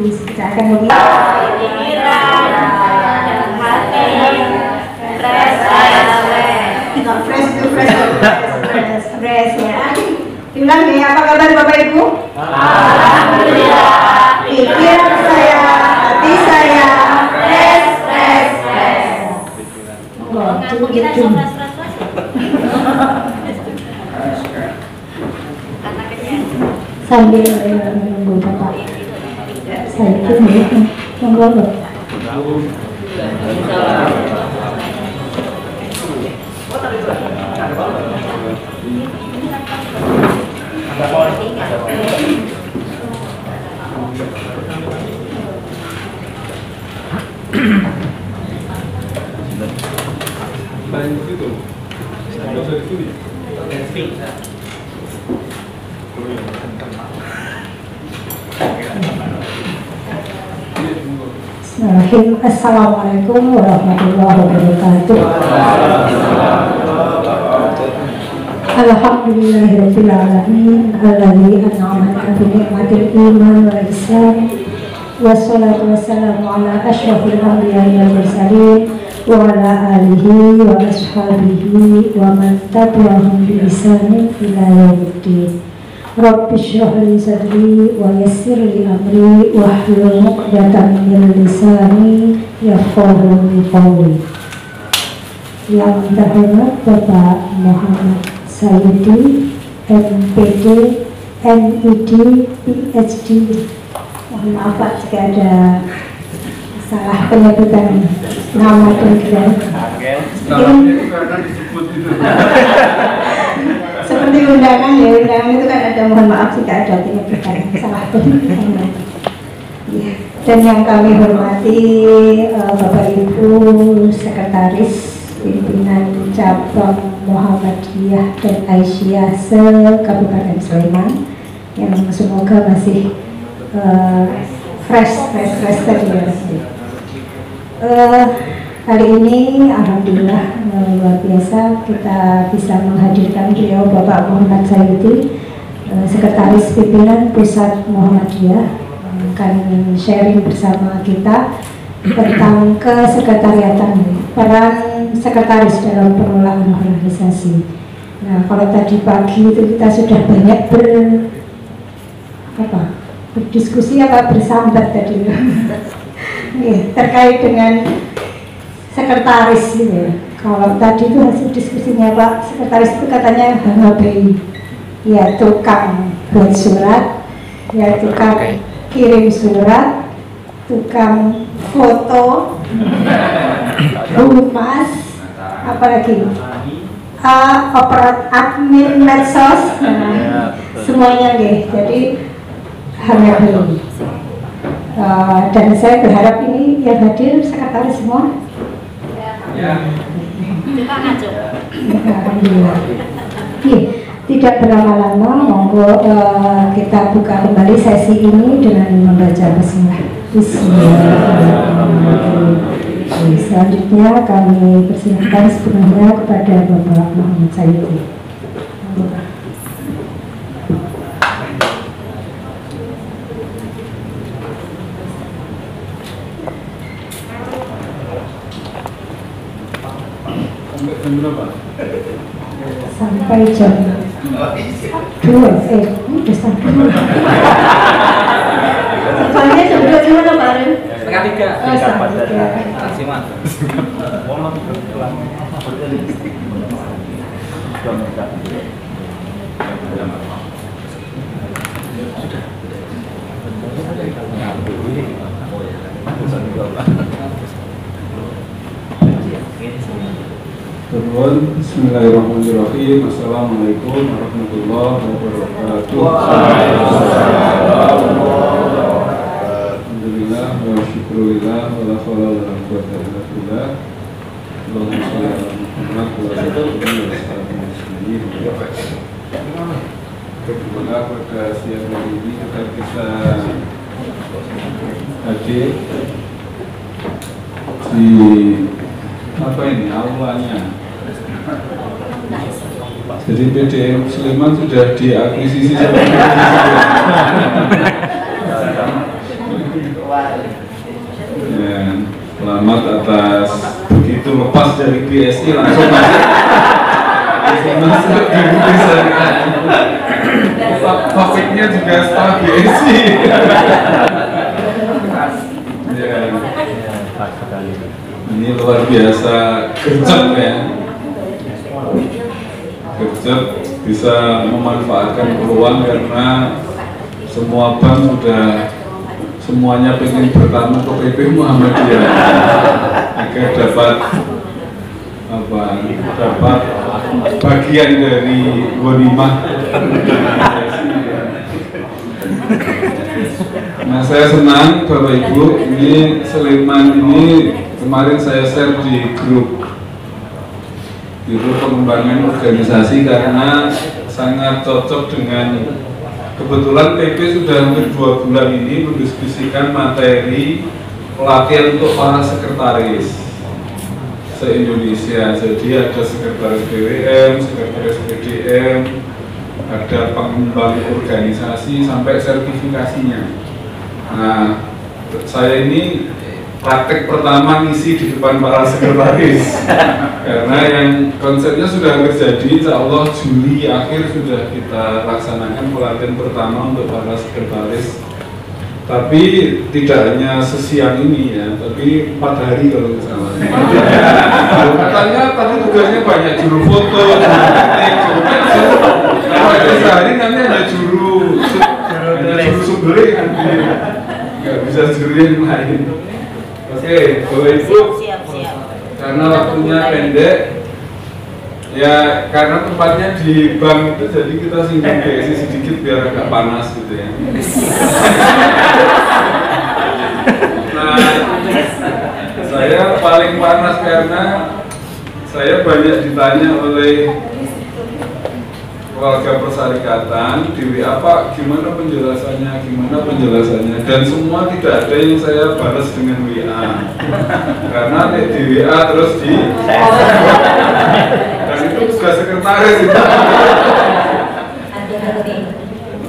Kita akan memilih fresh ya. Diulang ya, apa kabar Bapak Ibu? Alhamdulillah. Pikiran saya, hati saya fresh. Gitu. Sambil menunggu Bapak. Saya itu monggo. Assalamualaikum warahmatullahi wabarakatuh. Alhamdulillahirabbil alamin alladzi an'ama bi ni'matil iman wal islam wassalatu wassalamu ala asyrafil anbiya'i wal mursalin wa ala alihi wa ashabihi wa man tabi'ahum bi ihsanin ila yaumiddin. Rabbi shrah li sadri wa yassir li amri wahlul 'uqdatam min lisani yafqahu qawli. Yang terhormat Bapak Muhammad Sayyidi, MPD, NID, PhD. Mohon maaf Pak jika ada salah penyebutan nama dan seperti undangan ya, undangan itu kan ada, mohon maaf jika ada penyebutan salah penyebutan. Ya. Dan yang kami hormati Bapak Ibu Sekretaris Pimpinan Cabang Muhammadiyah dan Aisyah se-Kabupaten Sleman yang semoga masih fresh tadi ya. Hari ini alhamdulillah luar biasa kita bisa menghadirkan beliau Bapak Muhammad Sayyidi, Sekretaris Pimpinan Pusat Muhammadiyah, akan sharing bersama kita tentang kesekretariatan, peran sekretaris dalam pengelolaan organisasi. Nah, kalau tadi pagi itu kita sudah banyak berdiskusi bersambat tadi terkait dengan sekretaris gitu ya. Kalau tadi itu hasil diskusinya Pak, sekretaris itu katanya HMBI, ya tukang buat surat, ya tukang kirim surat, tukang foto, humas, apalagi admin medsos, semuanya deh. Jadi hanya belum. Dan saya berharap ini yang hadir sekretaris semua. Alhamdulillah. Tidak berlama-lama, monggo kita buka kembali sesi ini dengan membaca bismillah. Bismillahirrahmanirrahim. Selanjutnya kami persilahkan sepenuhnya kepada Bapak Muhammad Sayyidi. Sampai jam 2, udah sampai. Soalnya jam 2 cuma kemarin. Setengah 3. Simak. Bismillahirrahmanirrahim. Assalamualaikum warahmatullahi wabarakatuh. Alhamdulillah wa syukurillah wa la haula wa la quwwata illa billah. Allahumma shalli ala Muhammad wa ala alihi wa sahbihi. Semoga pada siang hari ini akan kita hadir di aulanya. Jadi PDM Sleman sudah diakuisisi Ya, selamat atas begitu lepas dari BSI langsung masuk di desain. Topiknya juga setelah BSI. Ya. Ini luar biasa gercep ya. Gercep bisa memanfaatkan peluang karena semua bank sudah semuanya pengen bertamu ke PP Muhammadiyah agar dapat bagian dari ghanimah. Nah, saya senang Bapak Ibu, ini Sleman ini kemarin saya share di grup pengembangan organisasi karena sangat cocok dengan kebetulan PP sudah hampir 2 bulan ini mendiskusikan materi pelatihan untuk para sekretaris se-Indonesia. Jadi ada sekretaris BWM, sekretaris BDM, ada pengembang organisasi sampai sertifikasinya. Nah, saya ini praktek pertama ngisi di depan para sekretaris karena yang konsepnya sudah hampir jadi, insya Allah Juli akhir sudah kita laksanakan pelatihan pertama untuk para sekretaris, tapi tidak hanya sesiang ini ya, tapi 4 hari kalau nggak salah. Katanya tadi tugasnya banyak, juru foto, juru teknik, juru medsos. Kalau ada sehari nanti ada juru sumber, nggak bisa juru yang lain. Oke, Bapak Ibu, karena waktunya pendek, ya karena tempatnya di bank itu, jadi kita singgung BSI sedikit biar agak panas gitu ya. Nah, saya paling panas karena saya banyak ditanya oleh warga persyarikatan di WA, Pak, gimana penjelasannya, dan semua tidak ada yang saya balas dengan WA karena di WA terus dan itu tugas sekretaris itu.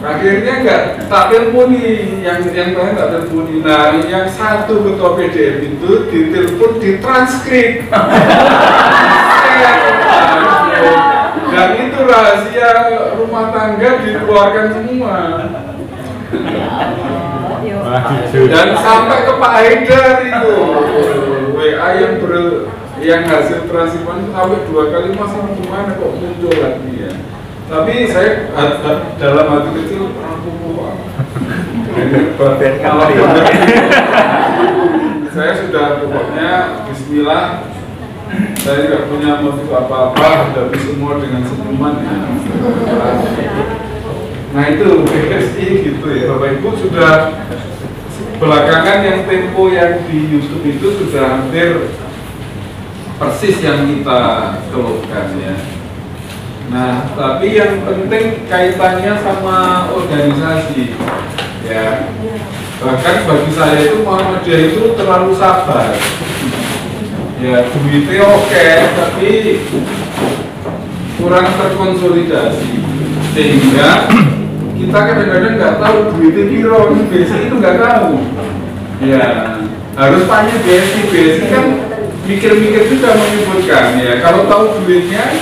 Akhirnya nggak tak teleponi, yang lain nggak teleponi. Nah, yang satu ketua PDF itu ditelepon, ditranskrip. Dan itu rahasia rumah tangga dikeluarkan semua. Dan sampai ke Pak Haidar itu WA yang hasil transkripsi sampai 2 kali, masih gimana kok muncul lagi ya. Tapi saya dalam hati kecil saya sudah pokoknya Bismillah. Saya tidak punya motif apa-apa, hadapi semua dengan senyuman ya. Nah itu BSI gitu ya, Bapak Ibu. Sudah belakangan yang tempo yang di YouTube itu sudah hampir persis yang kita keluhkan ya. Nah, tapi yang penting kaitannya sama organisasi ya. Bahkan bagi saya itu Muhammadiyah itu terlalu sabar. Ya, duitnya oke, tapi kurang terkonsolidasi sehingga kita kadang-kadang nggak tahu duitnya piro, BSI itu nggak tahu. Ya, harus tanya BSI kan mikir-mikir juga menyebutkan ya, kalau tahu duitnya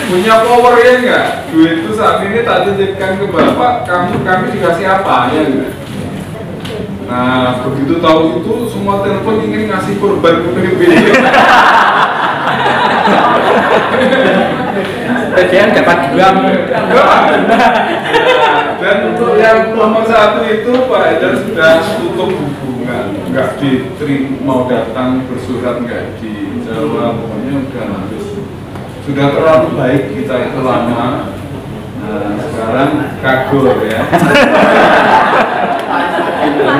punya power ya enggak? Duit itu saat ini tak titipkan ke Bapak, kami dikasih apa ya enggak? Nah, begitu tahu itu semua telepon ingin ngasih korban ke PDB. PDM dapat 2. Dan untuk yang nomor 1 itu Pak Haidar sudah tutup buku, nggak diterima, mau datang bersurat nggak dijawab, pokoknya udah habis. Sudah terlalu baik kita itu lama. Nah, sekarang kagul ya.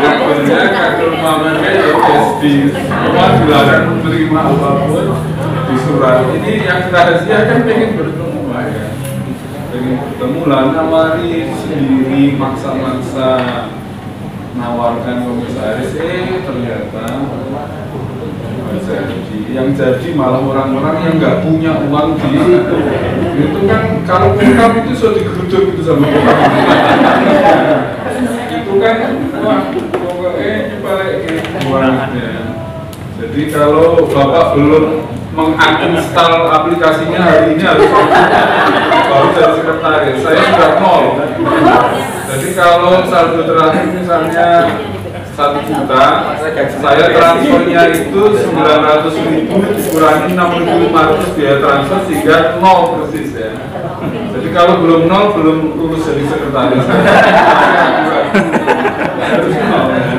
Kagulnya kagul mamanya ya di semua dilarang menerima apapun di surat. Ini yang rahasia kan pengen bertemu Pak ya. Pengen bertemu lah, nawari sendiri, maksa-maksa nawarkan komisaris, ternyata yang jadi malah orang-orang yang nggak punya uang di itu kan kalau ungkap itu sudah digeruduk itu sama orang itu itu kan, wah, pokoknya balik ke buahnya. Jadi kalau Bapak belum menginstal aplikasinya hari ini harus baru jadi sekretaris. Saya sudah 0. Jadi kalau saldo terakhir misalnya 1 juta, saya transfernya itu 900.000 dikurangi 6.500 biaya transfer sehingga 0 persis ya. Jadi kalau belum 0 belum lulus jadi sekretaris. Harus 0 ya.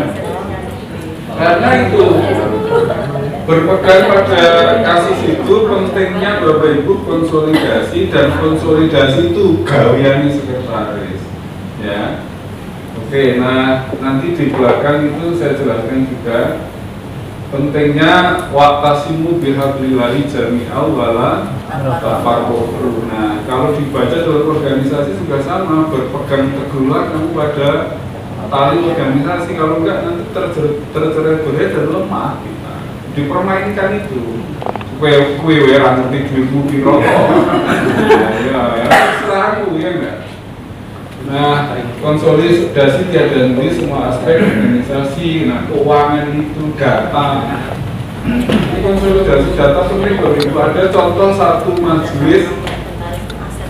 Karena itu berpegang pada kasus itu pentingnya Bapak Ibu konsolidasi, dan konsolidasi itu gaweane sekretaris ya. Oke, nah nanti di belakang itu saya jelaskan juga pentingnya waqtasimu bihablillahi jami'an wala tafarraqu. Nah, kalau dibaca dalam organisasi juga sama, berpegang teguhlah kamu pada tali organisasi, kalau enggak nanti tercerai-berai dan lemah kita. Dipermainkan itu. Kue ngerti duitmu piro. Ya, serah aku ya enggak. Nah, konsolidasi diadani semua aspek organisasi. Nah, keuangan itu data. Ini konsolidasi data penting bagi ada contoh satu majelis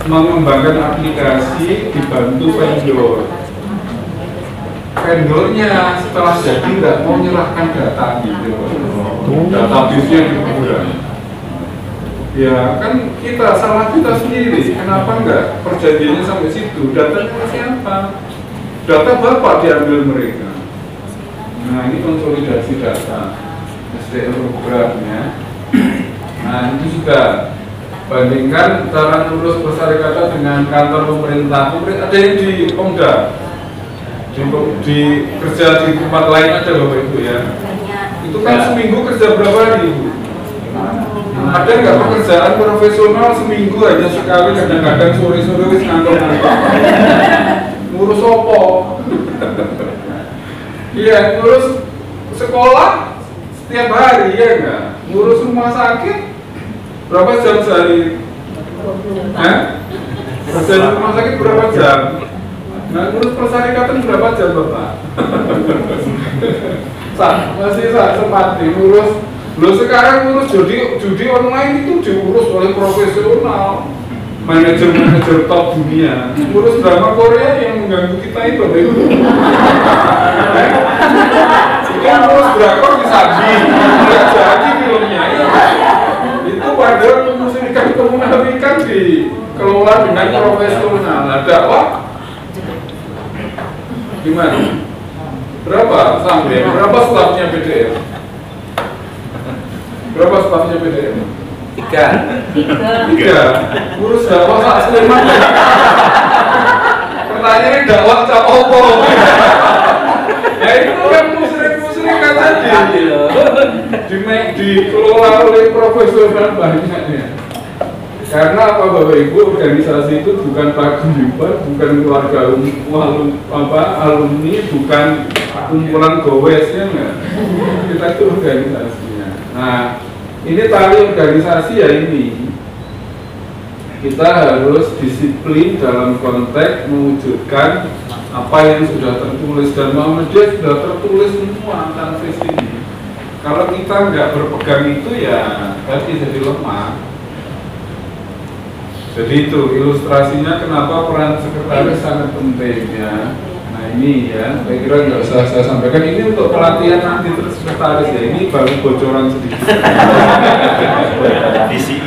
mengembangkan aplikasi dibantu vendor. Vendornya setelah jadi nggak mau menyerahkan data gitu, database-nya dikurang. Ya kan kita salah kita sendiri. Kenapa enggak perjanjiannya sampai situ? Datanya siapa? Data Bapak diambil mereka. Nah ini konsolidasi data SDL programnya. Nah itu juga bandingkan cara ngurus persyarikatan dengan kantor pemerintah. Ada yang di Pemda, di kerja di tempat lain ada Bapak Ibu ya. Itu kan seminggu kerja berapa hari Ibu? Ada nggak pekerjaan profesional seminggu aja sekali, kadang-kadang sore-sore wis ngantor-ngantor ngurus opo? Iya, ngurus sekolah setiap hari ya enggak? Ngurus rumah sakit berapa jam sehari? Kerja di rumah sakit berapa jam? Nah, ngurus persyarikatan berapa jam Bapak? Masih sempat ngurus. Loh sekarang ngurus judi online itu diurus oleh profesional, manajer top dunia. Ngurus drama Korea yang mengganggu kita itu, Ini ngurus drakor di Sabi, nggak jadi filmnya. Itu padahal komunikasi dikelola dengan profesional. Ada apa? Gimana? Berapa sampai? Berapa stafnya BDM? Berapa stafnya BDM? 3. Urus dakwah sak Sleman. Pertanyaannya dakwah cap opo? Ya itu kan musrik kan tadi. Dikelola oleh profesional banyaknya. Karena apa Bapak Ibu, organisasi itu bukan paguyuban, bukan keluarga alumni, bukan kumpulan gowesnya enggak. Kita itu organisasinya. Nah, ini tali organisasi ya ini. Kita harus disiplin dalam konteks mewujudkan apa yang sudah tertulis, dan Muhammadiyah sudah tertulis semua tentang visi ini. Kalau kita nggak berpegang itu ya tadi jadi lemah. Jadi itu ilustrasinya kenapa peran sekretaris sangat penting ya. Nah ini ya, saya kira nggak usah saya sampaikan, ini untuk pelatihan nanti terus sekretaris ya. Ini baru bocoran sedikit. Visi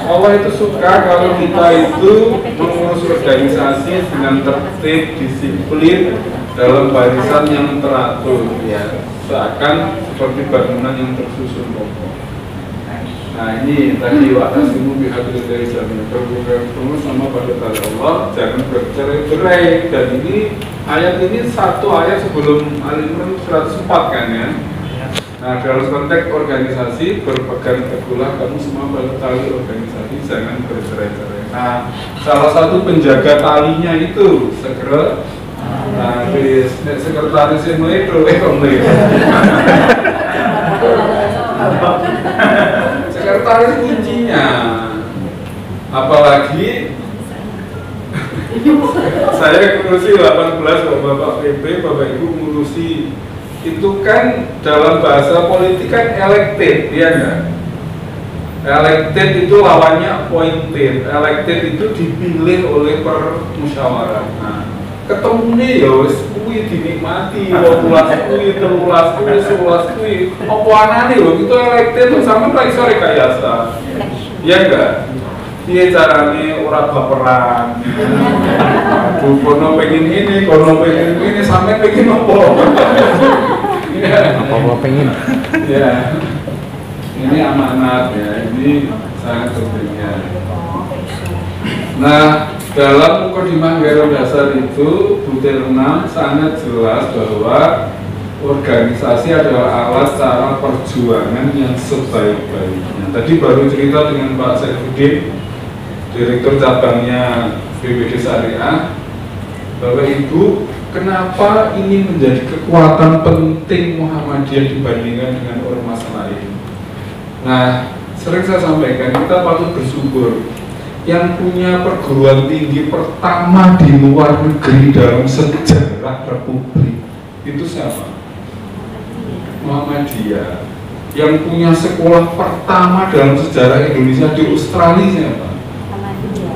Allah itu suka kalau kita itu mengurus organisasi dengan tertib, disiplin, dalam barisan yang teratur ya, seakan seperti bangunan yang tersusun kokoh. Nah ini tadi waqtasimu bihablillahi jami'an, berpegang sama pada tali Allah, jangan bercerai-berai. Dan ini ayat ini satu ayat sebelum Al-Imran 104 kan ya. Nah dalam konteks organisasi, berpegang teguhlah kamu semua pada tali organisasi, jangan bercerai-berai. Nah salah satu penjaga talinya itu segera. Nah, di sekretaris itu sekretaris kuncinya Saya ngurusi 18, Bapak PP, Bapak Ibu ngurusi. Itu kan dalam bahasa politik kan elected, ya enggak? Elected itu lawannya appointed. Elected itu dipilih oleh permusyawarah. Nah, ketemunya ya wis kuwi dinikmati, 12 kuwi, 13 kuwi, 11 kuwi. Apa anane lho itu elected sama ra iso rekayasa. Ya enggak? Piye carane ora baperan. Aduh, kono pengen ini, kono pengen ini, sampe pengen apa? Ya. Apa pengen? Ya. Ini amanat ya, ini sangat pentingnya. Nah, dalam Mukadimah Anggaran Dasar itu butir 6 sangat jelas bahwa organisasi adalah alat cara perjuangan yang sebaik-baiknya. Tadi baru cerita dengan Pak Saifuddin, Direktur Cabangnya BPD Syariah, Bapak Ibu, kenapa ini menjadi kekuatan penting Muhammadiyah dibandingkan dengan ormas lain? Nah, sering saya sampaikan, kita patut bersyukur yang punya perguruan tinggi pertama di luar negeri dalam sejarah Republik itu siapa? Muhammadiyah. Yang punya sekolah pertama dalam sejarah Indonesia di Australia siapa?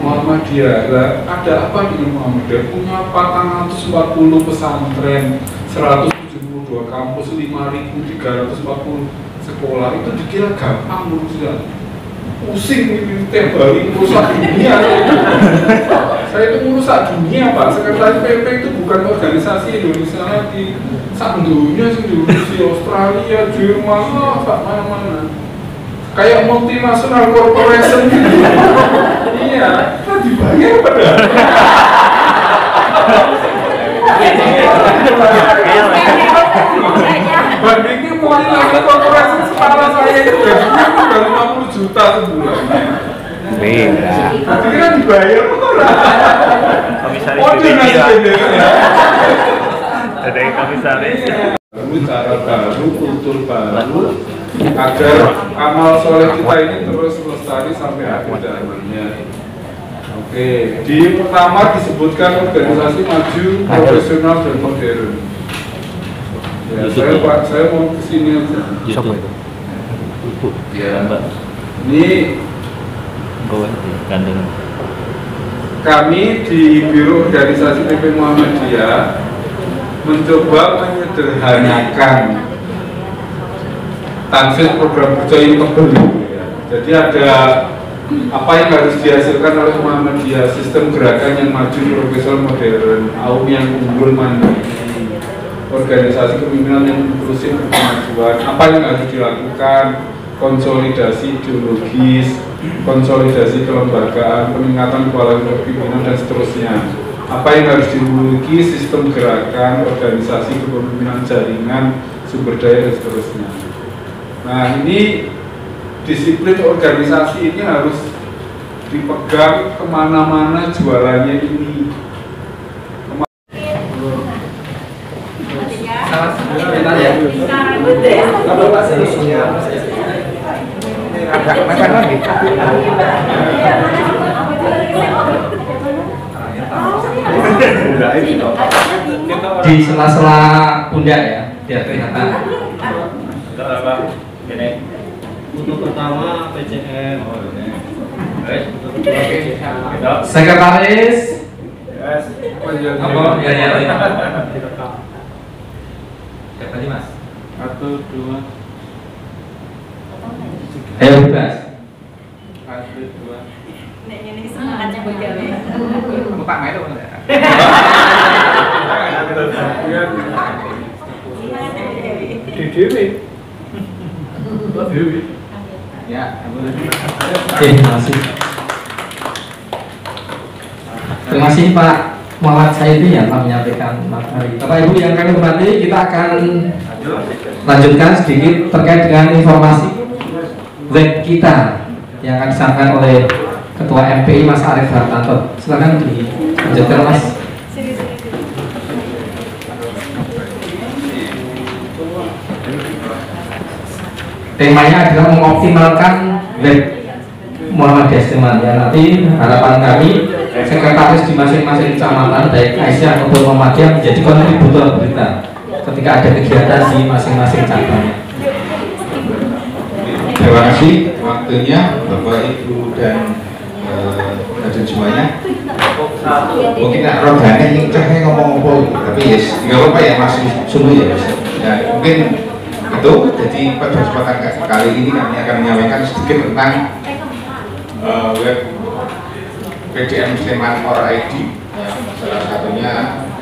Muhammadiyah. Ada apa dengan Muhammadiyah? Punya 440 pesantren, 172 kampus, 5.340 sekolah. Itu dikira gampang ngurusnya. Pusing ini tiap hari merusak dunia. Saya itu merusak dunia, Pak. Sekretaris PP itu bukan organisasi Indonesia lagi. Sak dunia sih diurusi Australia, Jerman, sak mana-mana. Kayak multinasional corporation gitu. Iya, kan dibayar padahal. Bandingnya multinasional corporation setara saya itu gajinya udah 50 juta sebulan. Beda. Jadi kan dibayar orang. Komisaris Oh, dia BPD lah. ya. Ada yang komisaris. Baru cara baru, kultur baru, agar amal soleh kita ini terus lestari sampai akhir zamannya. Oke, di pertama disebutkan organisasi maju, profesional dan modern. Ya, saya mau kesini aja. Siapa itu? Ibu. Ya, Mbak. ini Gandeng. kami di Biro Organisasi PP Muhammadiyah mencoba menyederhanakan tanfidz program kerja yang tebal. Jadi ada apa yang harus dihasilkan oleh Muhammadiyah, sistem gerakan yang maju, profesional, modern, AUM yang unggul, mandiri, organisasi kepemimpinan yang inklusif, kemajuan, apa yang harus dilakukan, konsolidasi ideologis, konsolidasi kelembagaan, peningkatan kualitas kepemimpinan dan seterusnya. Apa yang harus dimiliki, sistem gerakan, organisasi kepemimpinan, jaringan, sumber daya dan seterusnya. Nah, ini disiplin organisasi ini harus dipegang kemana-mana jualannya ini. Di sela-sela pundak ya, biar kelihatan. Untuk pertama PCM. Sekretaris. Apa? Ya. Siapa tadi Mas? 1, 2, Ayo bebas. 1, 2. Ini semangatnya begawe. Buka main dong. Dewi. Ya, terima kasih. Terima kasih Pak Muhammad Saidi yang telah menyampaikan materi. Bapak Ibu yang kami hormati, kita akan lanjutkan sedikit terkait dengan informasi web kita yang akan disampaikan oleh Ketua MPI Mas Arief Hartanto. Silakan dilanjutkan Mas. Temanya adalah mengoptimalkan web Muhammadiyah Sleman. Ya, nanti harapan kami sekretaris di masing-masing kecamatan baik Aisyah maupun Muhammadiyah menjadi kontributor berita ketika ada kegiatan di masing-masing cabangnya. Terima kasih waktunya Bapak Ibu dan hadirin semuanya. Mungkin rogannya ini cahaya ngomong-ngomong, tapi yes, nggak apa-apa ya masih sungguh ya mas. Ya, mungkin itu. Jadi pada kesempatan kali ini kami akan menyampaikan sedikit tentang web PDM Sleman Or ID. Ya, salah satunya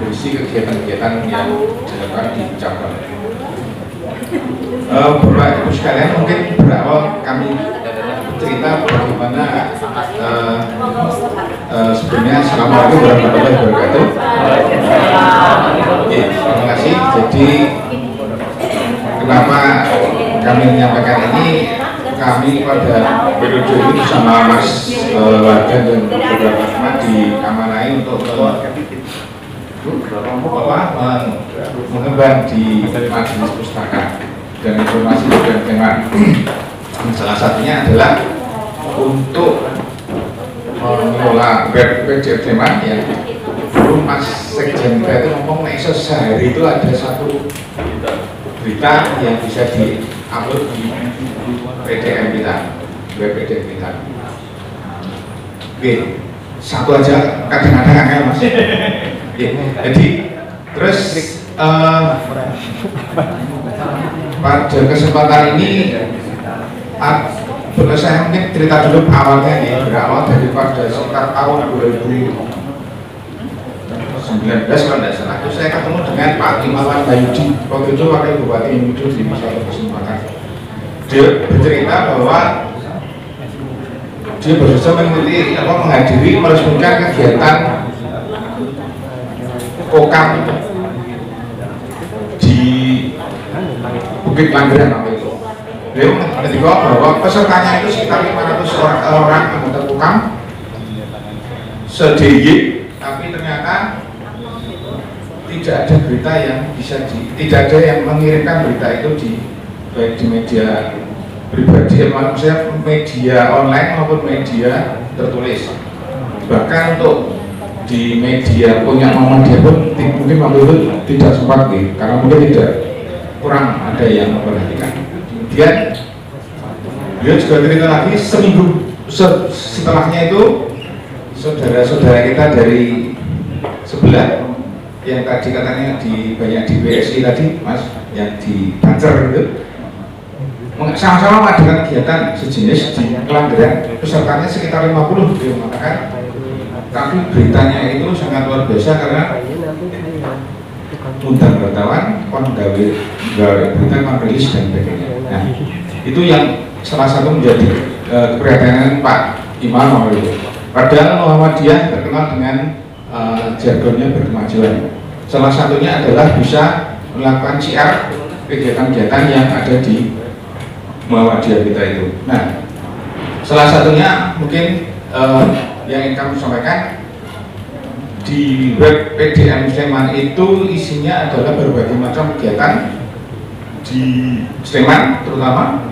berisi kegiatan-kegiatan yang dilakukan di cabang. Bapak Ibu sekalian, mungkin berawal kami cerita bagaimana sebelumnya. Assalamualaikum warahmatullahi wabarakatuh. Ya, terima kasih. Jadi kenapa kami menyampaikan ini, kami pada periode ini bersama Mas Warga dan beberapa teman diamanai untuk mengembang di majelis pustaka dan informasi dan tema. Salah satunya adalah untuk mengelola web PDM Sleman yang dulu Mas Sekjen kita itu ngomong sehari itu ada satu berita yang bisa di-upload di PDM kita, web PDM kita. Oke, satu aja kadang-kadang kan mas. Jadi terus pada kesempatan ini saya mungkin cerita dulu awalnya ya, berawal daripada sekitar tahun 2019 kalau tidak salah. Itu saya ketemu dengan Pak Imawan Bayudi, waktu itu Wakil Bupati Mudu di satu kesempatan. Dia bercerita bahwa dia berusaha mengikuti menghadiri meresmikan kegiatan Kokam di Bukit Langgeran waktu itu. Beliau mengerti bahwa pesertanya itu sekitar 500 orang anggota Kokam se-DIY, tapi ternyata tidak ada berita yang bisa tidak ada yang mengirimkan berita itu di baik di media pribadi, maksudnya media online maupun media tertulis. Bahkan untuk di media punya Muhammadiyah pun mungkin waktu itu tidak sempat karena mungkin kurang ada yang memperhatikan. Kemudian beliau juga cerita lagi seminggu setelahnya itu saudara-saudara kita dari sebelah yang tadi katanya banyak di BSI tadi mas, yang di Banjar itu sama-sama mengadakan kegiatan sejenis di Kelanggeran, pesertanya sekitar 50 beliau mengatakan, tapi beritanya itu sangat luar biasa karena undang wartawan, gawe berita, rilis dan sebagainya. Nah, itu yang salah satu menjadi keprihatinan Pak Imam itu. Padahal Muhammadiyah terkenal dengan jargonnya berkemajuan. Salah satunya adalah bisa melakukan syiar kegiatan-kegiatan yang ada di Muhammadiyah kita itu. Nah, salah satunya mungkin yang ingin kami sampaikan di web PDM Sleman itu isinya adalah berbagai macam kegiatan di Sleman, terutama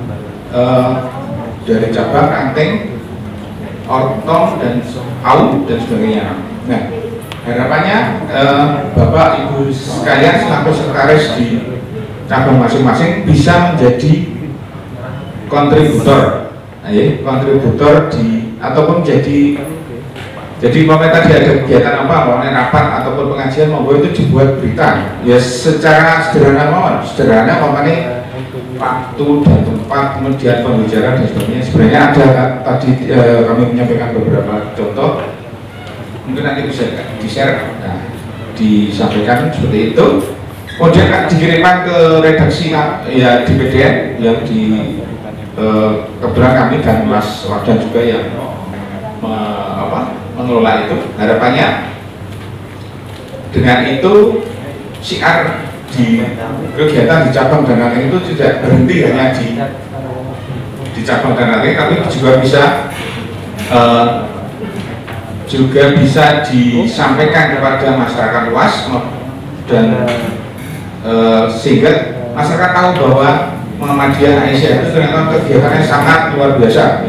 dari cabang, ranting, ortom dan au dan sebagainya. Nah, harapannya Bapak Ibu sekalian selaku sekretaris di cabang masing-masing bisa menjadi kontributor, kontributor di ataupun jadi umpamanya tadi ada kegiatan apa, umpamanya rapat ataupun pengajian, monggo itu dibuat berita. Ya secara sederhana umpamanya waktu dan tempat, kemudian pembicaraan dan sebagainya. Sebenarnya ada tadi kami menyampaikan beberapa contoh, mungkin nanti bisa di-share, disampaikan seperti itu. Kemudian dikirimkan ke redaksi ya di PDN yang di kebetulan kami dan Mas Wardan juga yang mengelola itu. Harapannya dengan itu syiar di kegiatan di cabang dan ranting itu tidak berhenti hanya di cabang dan ranting, tapi juga bisa disampaikan kepada masyarakat luas dan sehingga masyarakat tahu bahwa Muhammadiyah Aisyah itu ternyata kegiatannya sangat luar biasa.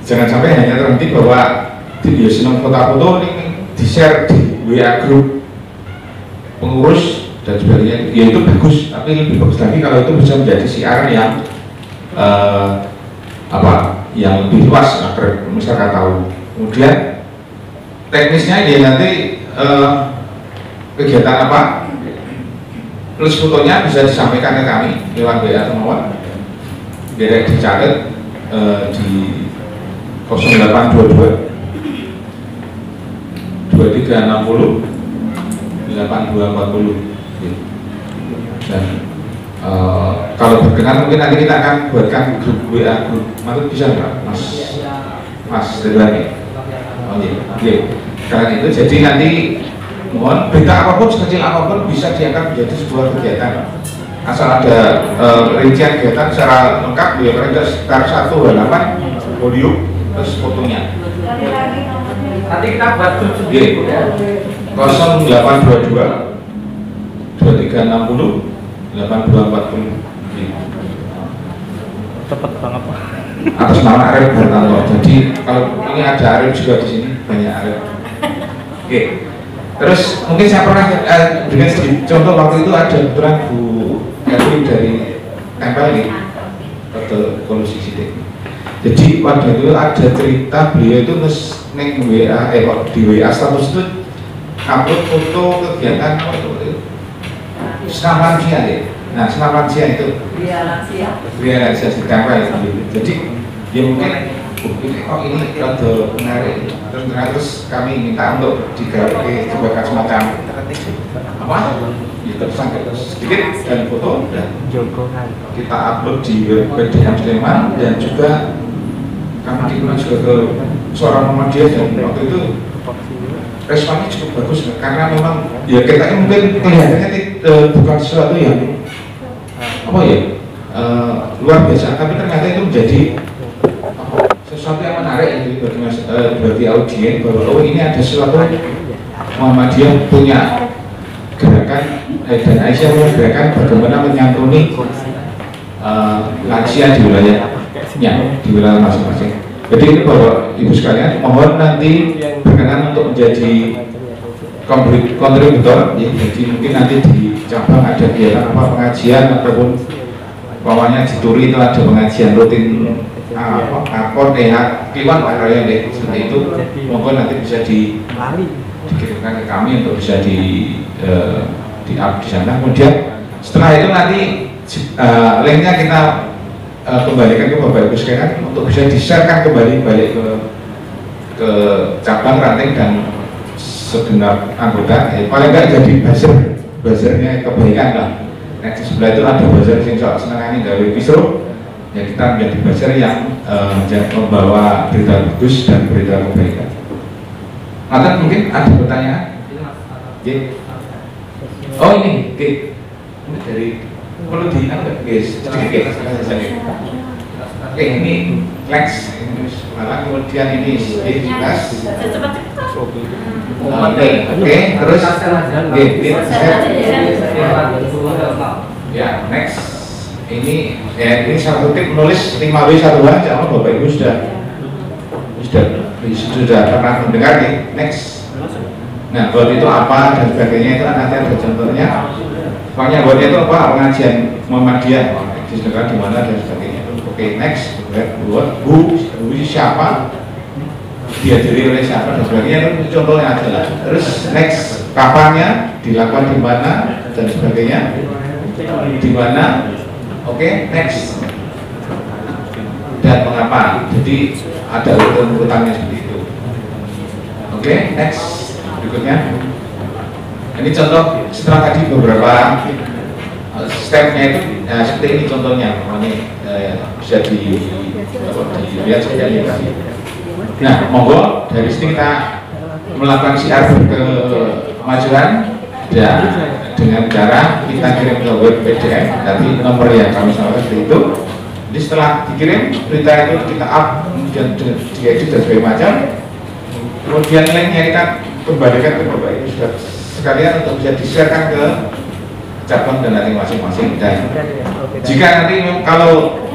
Jangan sampai hanya terhenti bahwa ya seneng foto-foto ini di share di WA grup pengurus dan sebagainya, ya itu bagus, tapi lebih bagus lagi kalau itu bisa menjadi siaran yang yang lebih luas agar masyarakat tahu. Kemudian teknisnya ya nanti kegiatan apa, plus fotonya bisa disampaikan ke kami lewat WA semua, direct dicatat di 0822 2360 8240. Dan kalau berkenan mungkin nanti kita akan buatkan grup WA grup, Matut bisa nggak Mas Ridwan? Oh iya, kalian itu jadi nanti mohon berita apapun sekecil apapun bisa diangkat menjadi sebuah kegiatan, asal ada rincian kegiatan secara lengkap ya, paling sekitar 1 halaman folio terus fotonya. Nanti kita buat grup sendiri ya. 0822 2360 8240. Cepet banget Pak. Atas nama Arif Hartanto. Jadi kalau ini ada Arif juga di sini, banyak Arif. Oke. Terus mungkin saya pernah dengan contoh waktu itu ada kebetulan Bu Erwin dari Tempel ini, atau Kolusi Sidik. Jadi waktu itu ada cerita beliau itu neng WA, di WA status itu upload foto kegiatan senam lansia ya. Nah, senam lansia itu lansia di Tempel itu. Jadi ya mungkin ini rada menarik. Terus kami minta untuk digarap sebagai semacam apa? Ya terus sedikit dan foto dan kita upload di PDM Sleman, dan juga kami diundang juga ke Suara Muhammadiyah, dan waktu itu responnya cukup bagus karena memang ya kita ini mungkin kelihatannya bukan sesuatu yang apa ya luar biasa, tapi ternyata itu menjadi sesuatu yang menarik bagi audien bahwa oh ini ada sesuatu Muhammadiyah punya gerakan dan Aisyah punya gerakan bagaimana menyantuni lansia di wilayahnya, di wilayah masing-masing. Jadi itu Bapak Ibu sekalian, mohon nanti berkenan untuk menjadi kontributor ya. Jadi mungkin nanti di cabang ada kegiatan apa pengajian ataupun bawahnya di Turi itu ada pengajian rutin akor kiwan raya deh, seperti itu. Monggo nanti bisa dikirimkan ke kami untuk bisa di-up di sana. Kemudian setelah itu nanti linknya kita kembalikan ke Bapak Ibu sekalian untuk bisa di-sharekan kembali balik ke cabang, ranting dan segenap anggota. Paling enggak jadi buzzernya kebaikan lah. Nah di sebelah itu ada buzzer yang soal senangnya dari Pisro. Ya kita menjadi buzzer yang membawa berita bagus dan berita kebaikan. Nanti mungkin ada pertanyaan? Oh ini, ini dari perlu diangkat guys, sedikit oke ini flex malah kemudian ini jelas oke terus ya next ini satu tip menulis 5W1H, jangan Bapak Ibu sudah pernah mendengar nih. Next, nah buat itu apa dan sebagainya itu nanti ada contohnya. Pokoknya buatnya itu apa, pengajian Muhammadiyah di negara di mana dan sebagainya. Oke, next, buat Bu siapa, dihadiri oleh siapa dan sebagainya, itu contohnya adalah. Terus next, kapannya, dilakukan di mana dan sebagainya, di mana. Oke, next, dan mengapa. Jadi ada urutan-urutannya seperti itu. Oke, next, berikutnya. Ini contoh setelah tadi beberapa stepnya itu seperti ini contohnya, bisa dilihat saja ya tadi. Nah, monggo dari sini kita melakukan siar kemajuan dan dengan cara kita kirim ke web PDF, nanti nomor yang kami sampaikan seperti itu. Jadi setelah dikirim berita itu kita up, kemudian diedit dan sebagainya macam. Kemudian linknya kita kembalikan ke Bapak Ibu sekalian untuk bisa di-sharekan ke cabang dan nanti masing-masing. Dan jika nanti kalau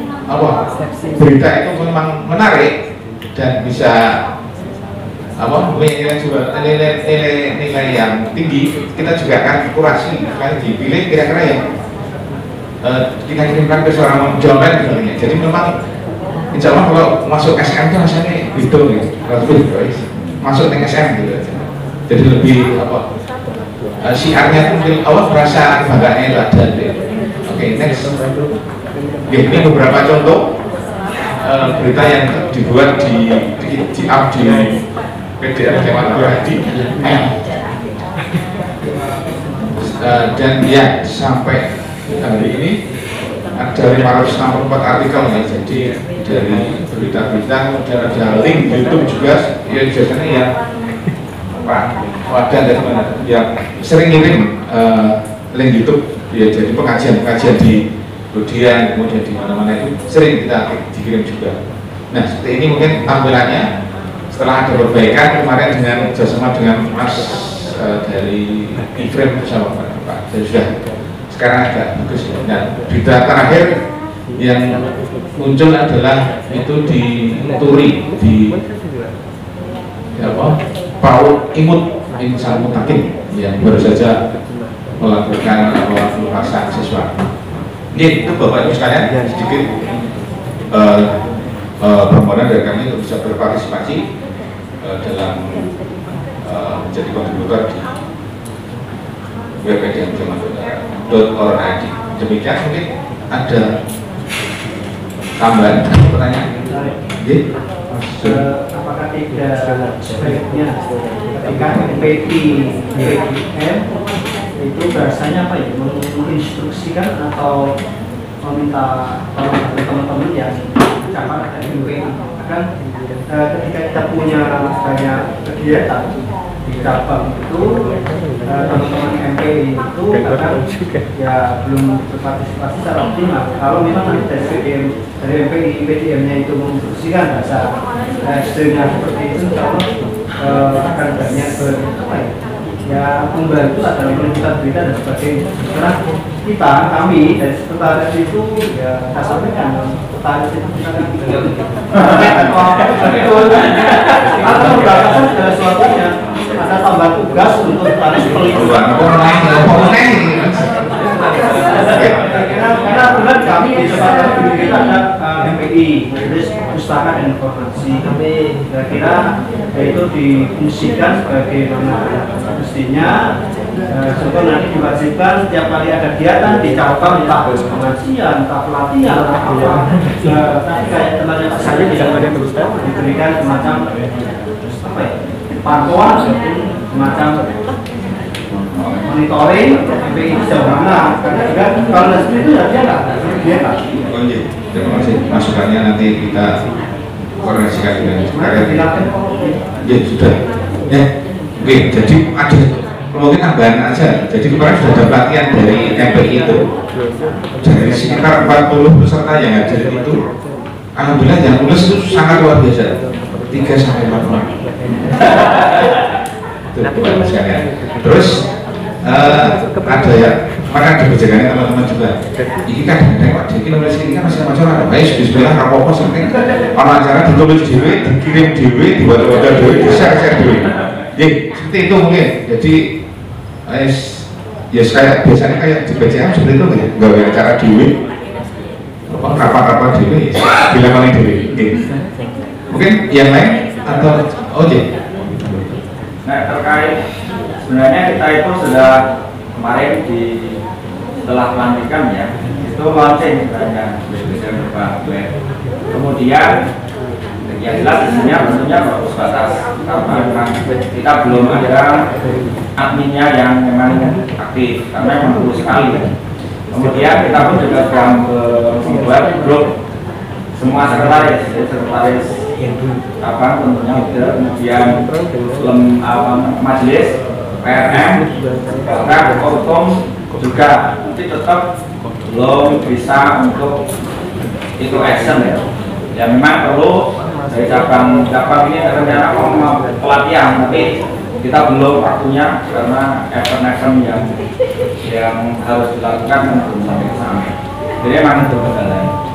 berita itu memang menarik dan bisa nilai yang tinggi, kita juga akan kurasi, kali dipilih kira-kira yang kita kirimkan ke seorang penjualan misalnya. Jadi memang insya Allah kalau masuk SM itu rasanya hitung ya, masuk ke SM gitu. Jadi lebih siarnya mungkin Allah merasa bangganya itu ada. Oke, next. Ini beberapa contoh berita yang dibuat di up di PDF Jawa Tadi, dan ya sampai hari ini ada 564 artikel ya. Jadi dari berita-berita kemudian ada link YouTube juga ya, biasanya yang wadah dari mana yang sering ngirim link YouTube ya, jadi pengajian di Budian kemudian di mana-mana itu sering kita dikirim juga. Nah seperti ini mungkin tampilannya setelah ada perbaikan kemarin dengan kerjasama dengan Mas dari Iframe bersama Pak, dan sudah sekarang agak bagus. Nah berita terakhir yang muncul adalah itu di Turi di PAUD Imut Insan Mutakin yang baru saja melakukan pelepasan siswa. Ini itu Bapak Ibu sekalian sedikit permohonan dari kami untuk bisa berpartisipasi dalam menjadi kontributor di wpdm.org. Demikian, mungkin ada tambahan pertanyaan? Apakah tidak sebaiknya ketika PDM itu bahasanya apa ya, menginstruksikan atau meminta tolong dari teman-teman yang cabang dari MPI? Kan ketika kita punya banyak kegiatan di cabang itu, teman-teman MPI itu kadang ya belum berpartisipasi secara optimal. Kalau memang nanti dari MPI PDM-nya itu menginstruksikan bahasa SD-nya seperti itu, kalau akan banyak ya membantu adalah menentukan berita dan sebagainya. Karena kami dari sekretaris itu ya saya sampaikan, sekretaris itu kita atau membahaskan segala sesuatunya, ada tambah tugas untuk sekretaris pelindungan. Karena benar kami di sekretaris kita ada MPI, Majelis Pustaka dan Informasi. Kami kira itu difungsikan sebagai mestinya. Contoh nanti diwajibkan setiap kali ada kegiatan di cabang, entah pengajian, entah pelatihan, entah apa, kayak temannya saya tidak diberikan semacam apa ya, pantauan, semacam monitoring MPI sejauh mana. Karena kalau seperti itu dia nggak. Terima kasih masukannya, nanti kita koordinasikan dengan karya. Ya sudah. Ya, oke. Jadi ada mungkin tambahan aja. Jadi kemarin sudah ada pelatihan dari MPI itu dari sekitar 40 peserta yang ada itu, alhamdulillah yang lulus itu sangat luar biasa, 3-4 orang. Itu sekalian. Terus ada ya, maka ada kebijakannya teman-teman juga. Ini kan ada jadi nulis ini kan masih macam-macam. Baik, bismillah apa-apa sampai orang acara ditulis dewe, dikirim dewe, dibaca-baca dewe, di-share dewe. Ya, seperti itu mungkin. Jadi ya kayak biasanya kayak di PCM seperti itu ya, nggak ada acara dewe, rapat-rapat dewe, bilang paling dewe. Mungkin yang lain atau Nah, terkait sebenarnya kita itu sudah kemarin setelah pelantikan ya, itu launching sebenarnya beberapa web. Kemudian yang jelas isinya tentunya bagus batas, karena kita belum ada adminnya yang memang aktif, karena memang perlu sekali. Kemudian kita pun juga sedang membuat grup semua sekretaris, tentunya kemudian majelis PRM, bahkan hukum juga, tapi tetap belum bisa untuk itu action ya. Ya memang perlu dari cabang ini rencana pelatihan, tapi kita belum waktunya karena event-event yang harus dilakukan belum sampai ke sana. Jadi memang itu kendalanya.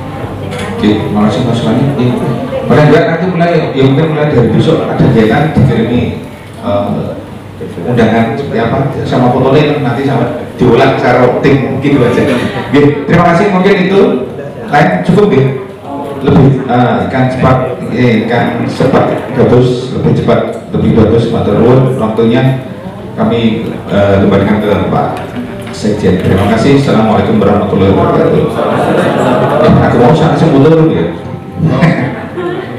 Oke, terima kasih masukannya. Boleh juga nanti mulai, ya mungkin mulai dari besok ada kegiatan dikirimi undangan seperti apa sama fotonya nanti sama diulang secara tim gitu aja. Terima kasih, mungkin itu lain cukup ya. Lebih ikan sepat gabus lebih cepat lebih bagus, matur nuwun waktunya kami kembalikan ke Pak Sekjen. Terima kasih. Assalamualaikum warahmatullahi wabarakatuh. Aku mau sangat mundur ya.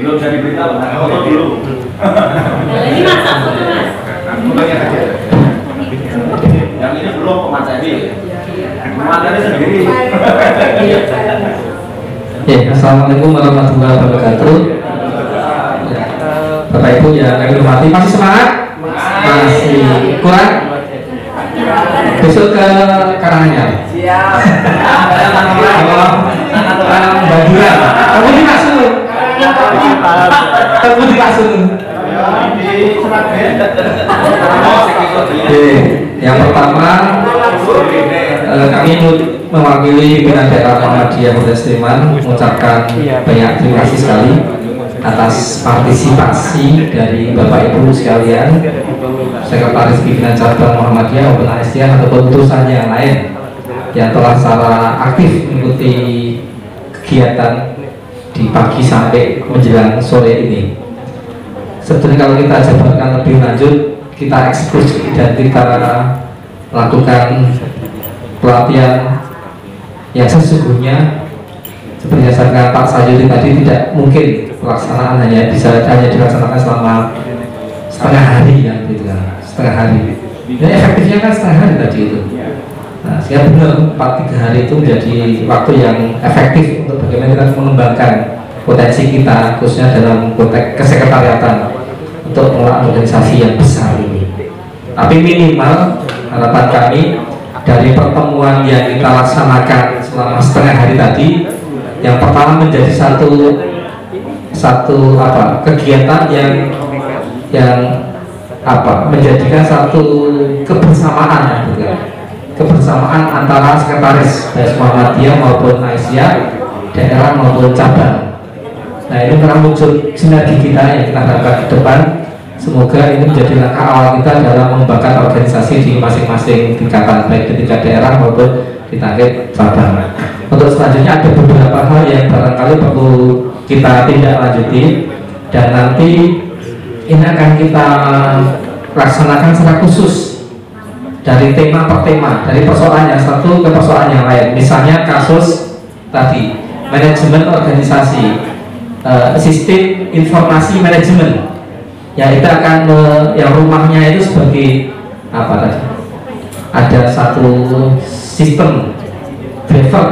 Belum jadi berita, foto dulu. Ini masa foto mas. Yang ini belum pemateri. Pemateri sendiri. Assalamualaikum warahmatullahi wabarakatuh. Bapak Ibu yang kami hormati, masih semangat? Masih kurang? Besok ke Karanganyar. Siap. Bandura. Kamu di Maksud. Kamu di Maksud. Yang pertama, kami mewakili pimpinan daerah Muhammadiyah Kota Sleman mengucapkan banyak terima kasih sekali atas partisipasi dari Bapak Ibu sekalian, Sekretaris Pimpinan Cabang Muhammadiyah maupun Aisyah ataupun utusan yang lain yang telah secara aktif mengikuti kegiatan di pagi sampai menjelang sore ini. Sebetulnya kalau kita jabarkan lebih lanjut, kita eksekusi dan kita lakukan pelatihan yang sesungguhnya seperti yang saya Pak Sayuri tadi, tidak mungkin pelaksanaan hanya dilaksanakan selama setengah hari ya, gitu kan, setengah hari. Dan efektifnya kan setengah hari tadi itu. Nah, sehingga benar 4-3 hari itu menjadi waktu yang efektif untuk bagaimana kita mengembangkan potensi kita, khususnya dalam konteks kesekretariatan untuk mengelola organisasi yang besar ini. Tapi minimal harapan kami dari pertemuan yang kita laksanakan selama setengah hari tadi, yang pertama menjadi satu kegiatan yang menjadikan satu kebersamaan, kebersamaan antara sekretaris baik Muhammadiyah maupun Aisyah, daerah maupun cabang. Nah, ini akan muncul sinergi kita yang kita harapkan ke depan. Semoga ini menjadi langkah awal kita dalam mengembangkan organisasi di masing-masing tingkatan, baik di tingkat daerah maupun di tingkat cabang. Untuk selanjutnya ada beberapa hal yang barangkali perlu kita tindak lanjuti, dan nanti ini akan kita laksanakan secara khusus dari tema per tema, dari persoalan yang satu ke persoalan yang lain. Misalnya kasus tadi manajemen organisasi, sistem informasi manajemen, ya itu akan yang rumahnya itu sebagai apa tadi, ada satu sistem driver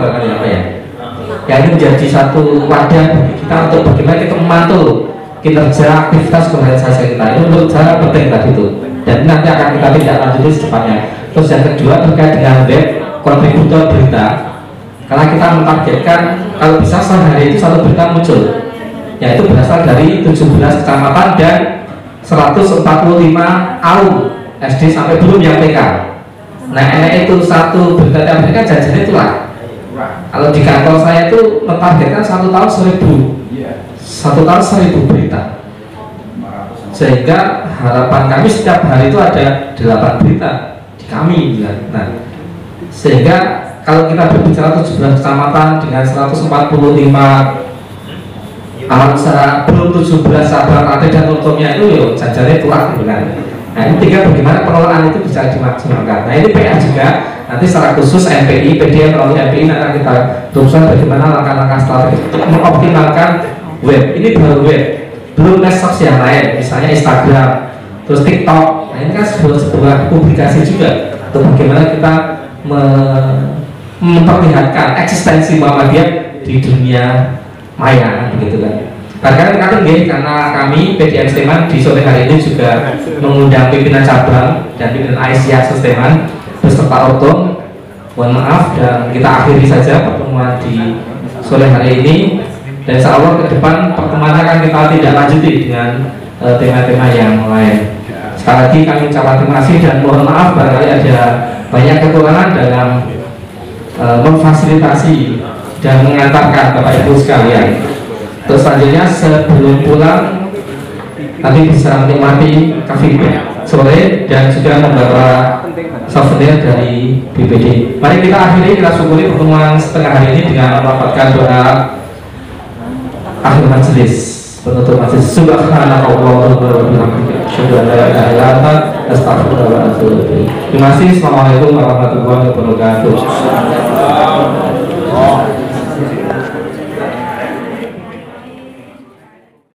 ya ini menjadi satu wadah bagi kita untuk bagaimana kita memantau kinerja aktivitas organisasi kita. Itu menurut saya penting tadi itu, dan nanti akan kita tindak lanjuti secepatnya. Terus yang kedua terkait dengan web kontributor berita, karena kita mentargetkan kalau bisa sehari itu satu berita muncul, yaitu berasal dari 17 kecamatan dan 145 AUM SD sampai belum yang PK. Nah, itu satu berita tiap hari kan jajannya itulah. Kalau di kantor saya itu mentargetkan satu tahun 1000 berita. Sehingga harapan kami setiap hari itu ada 8 berita di kami. Nah, sehingga kalau kita berbicara 17 kecamatan dengan 145 belum 17 sabar rantai dan tutupnya itu ya jajannya tuak gitu kan. Nah, ini tiga bagaimana pengelolaan itu bisa dimaksimalkan. Nah, ini PR juga nanti secara khusus MPI, PDM melalui MPI nanti kita teruskan bagaimana langkah-langkah strategi untuk mengoptimalkan web. Ini baru web, belum medsos yang lain, misalnya Instagram, terus TikTok. Nah, ini kan sebuah publikasi juga untuk bagaimana kita memperlihatkan eksistensi Muhammadiyah di dunia maya, begitu kan. Karena kami PDM Sleman di sore hari ini juga mengundang pimpinan cabang dan pimpinan Aisyah Sleman beserta Otong. Mohon maaf, dan kita akhiri saja pertemuan di sore hari ini, dan insya Allah ke depan pertemuan akan kita tidak lanjuti dengan tema-tema yang lain. Sekali lagi kami ucapkan terima kasih dan mohon maaf barangkali ada banyak kekurangan dalam memfasilitasi dan mengantarkan Bapak Ibu sekalian. Terus selanjutnya sebelum pulang nanti bisa menikmati coffee break sore dan juga membawa souvenir dari BPD. Mari kita akhiri, kita syukuri pertemuan setengah hari ini dengan melaporkan doa akhir majelis, penutup majelis. Subhanallah wa bihamdihi, asyhadu an la ilaha illa anta, astaghfiruka wa atubu ilaik. Terima kasih. Assalamualaikum warahmatullahi wabarakatuh.